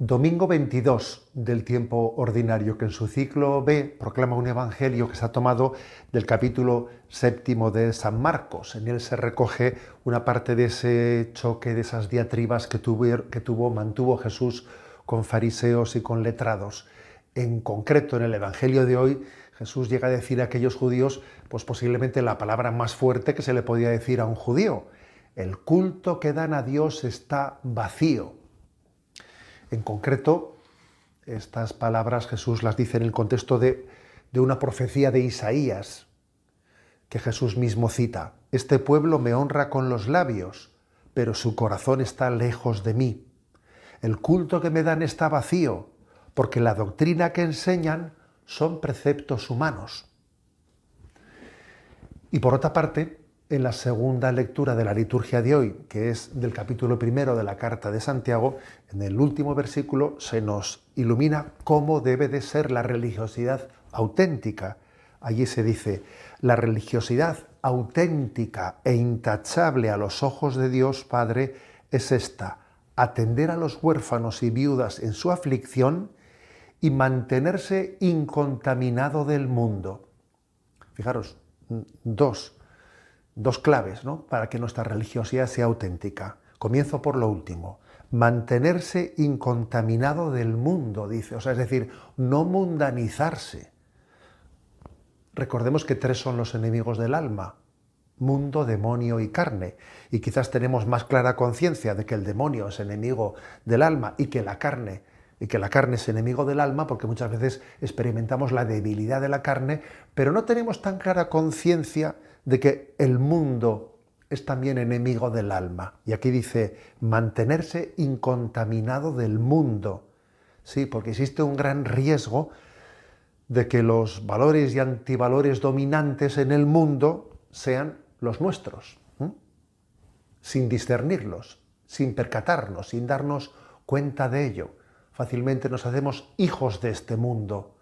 Domingo 22 del tiempo ordinario, que en su ciclo B proclama un evangelio que se ha tomado del capítulo séptimo de San Marcos. En él se recoge una parte de ese choque, de esas diatribas mantuvo Jesús con fariseos y con letrados. En concreto, en el evangelio de hoy, Jesús llega a decir a aquellos judíos, pues posiblemente la palabra más fuerte que se le podía decir a un judío: el culto que dan a Dios está vacío. En concreto, estas palabras Jesús las dice en el contexto de una profecía de Isaías, que Jesús mismo cita. Este pueblo me honra con los labios, pero su corazón está lejos de mí. El culto que me dan está vacío, porque la doctrina que enseñan son preceptos humanos. Y por otra parte, en la segunda lectura de la liturgia de hoy, que es del capítulo primero de la carta de Santiago, en el último versículo se nos ilumina cómo debe de ser la religiosidad auténtica. Allí se dice: la religiosidad auténtica e intachable a los ojos de Dios Padre es esta: atender a los huérfanos y viudas en su aflicción y mantenerse incontaminado del mundo. Fijaros, dos claves, ¿no?, para que nuestra religiosidad sea auténtica. Comienzo por lo último: mantenerse incontaminado del mundo, dice. O sea, es decir, no mundanizarse. Recordemos que tres son los enemigos del alma: mundo, demonio y carne. Y quizás tenemos más clara conciencia de que el demonio es enemigo del alma y que la carne es enemigo del alma, porque muchas veces experimentamos la debilidad de la carne, pero no tenemos tan clara conciencia de que el mundo es también enemigo del alma. Y aquí dice: mantenerse incontaminado del mundo. Sí, porque existe un gran riesgo de que los valores y antivalores dominantes en el mundo sean los nuestros, sin discernirlos, sin percatarnos, sin darnos cuenta de ello. Fácilmente nos hacemos hijos de este mundo.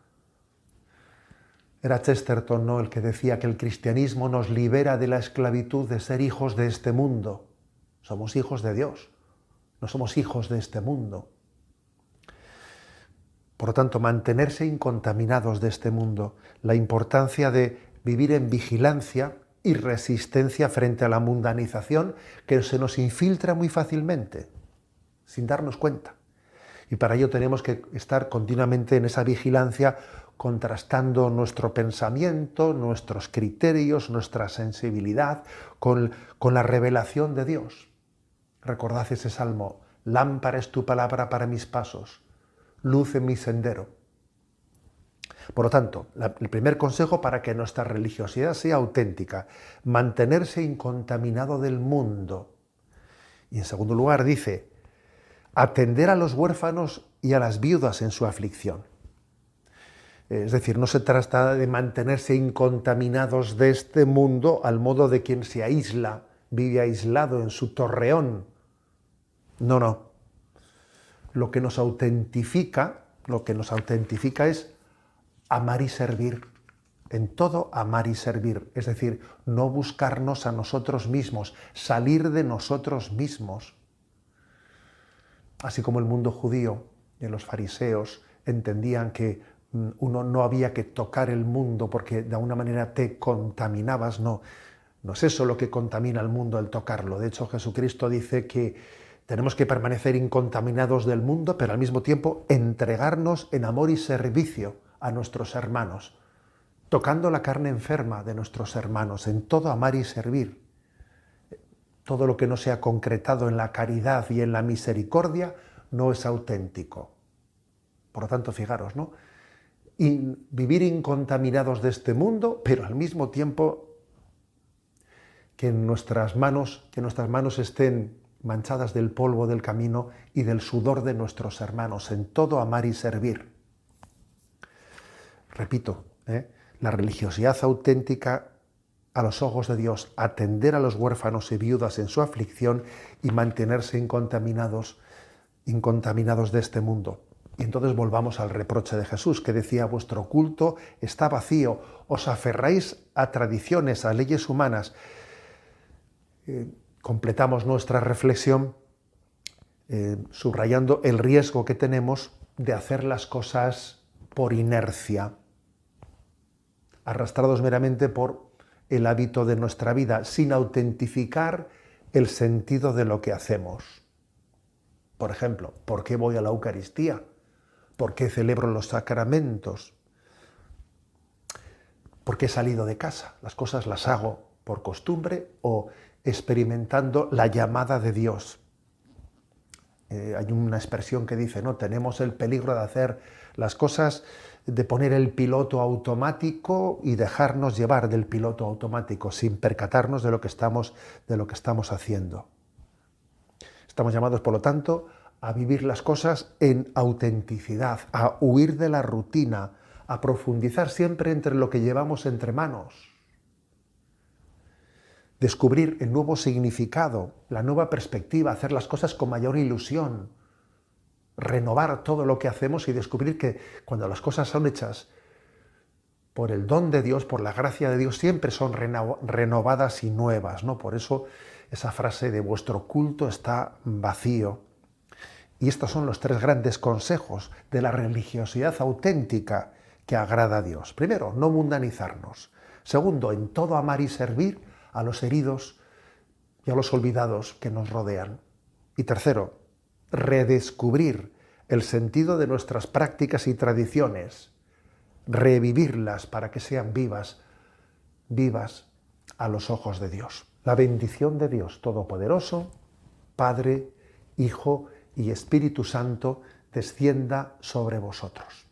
Era Chesterton, ¿no?, el que decía que el cristianismo nos libera de la esclavitud de ser hijos de este mundo. Somos hijos de Dios, no somos hijos de este mundo. Por lo tanto, mantenerse incontaminados de este mundo. La importancia de vivir en vigilancia y resistencia frente a la mundanización que se nos infiltra muy fácilmente, sin darnos cuenta. Y para ello tenemos que estar continuamente en esa vigilancia, contrastando nuestro pensamiento, nuestros criterios, nuestra sensibilidad con la revelación de Dios. Recordad ese salmo: lámpara es tu palabra para mis pasos, luz en mi sendero. Por lo tanto, el primer consejo para que nuestra religiosidad sea auténtica: mantenerse incontaminado del mundo. Y en segundo lugar dice: atender a los huérfanos y a las viudas en su aflicción. Es decir, no se trata de mantenerse incontaminados de este mundo al modo de quien se aísla, vive aislado en su torreón. No, no. Lo que nos autentifica es amar y servir. En todo, amar y servir. Es decir, no buscarnos a nosotros mismos, salir de nosotros mismos. Así como el mundo judío y los fariseos entendían que uno no había que tocar el mundo porque de alguna manera te contaminabas. No es eso lo que contamina al mundo, el tocarlo. De hecho, Jesucristo dice que tenemos que permanecer incontaminados del mundo, pero al mismo tiempo entregarnos en amor y servicio a nuestros hermanos, tocando la carne enferma de nuestros hermanos, en todo amar y servir. Todo lo que no sea concretado en la caridad y en la misericordia no es auténtico. Por lo tanto, fijaros, ¿no?, vivir incontaminados de este mundo, pero al mismo tiempo que nuestras manos estén manchadas del polvo del camino y del sudor de nuestros hermanos, en todo amar y servir. Repito, la religiosidad auténtica a los ojos de Dios: atender a los huérfanos y viudas en su aflicción y mantenerse incontaminados de este mundo. Y entonces volvamos al reproche de Jesús, que decía: vuestro culto está vacío, os aferráis a tradiciones, a leyes humanas. Completamos nuestra reflexión subrayando el riesgo que tenemos de hacer las cosas por inercia, arrastrados meramente por el hábito de nuestra vida, sin autentificar el sentido de lo que hacemos. Por ejemplo, ¿por qué voy a la Eucaristía? ¿Por qué celebro los sacramentos? ¿Por qué he salido de casa? ¿Las cosas las hago por costumbre o experimentando la llamada de Dios? Hay una expresión que dice, ¿no? Tenemos el peligro de hacer las cosas, de poner el piloto automático y dejarnos llevar del piloto automático sin percatarnos de lo que estamos haciendo. Estamos llamados, por lo tanto, a vivir las cosas en autenticidad, a huir de la rutina, a profundizar siempre entre lo que llevamos entre manos. Descubrir el nuevo significado, la nueva perspectiva, hacer las cosas con mayor ilusión, renovar todo lo que hacemos y descubrir que cuando las cosas son hechas por el don de Dios, por la gracia de Dios, siempre son renovadas y nuevas, ¿no? Por eso esa frase de vuestro culto está vacío. Y estos son los 3 grandes consejos de la religiosidad auténtica que agrada a Dios. Primero, no mundanizarnos. Segundo, en todo amar y servir a los heridos y a los olvidados que nos rodean. Y tercero, redescubrir el sentido de nuestras prácticas y tradiciones, revivirlas para que sean vivas a los ojos de Dios. La bendición de Dios Todopoderoso, Padre, Hijo y Espíritu Santo, descienda sobre vosotros.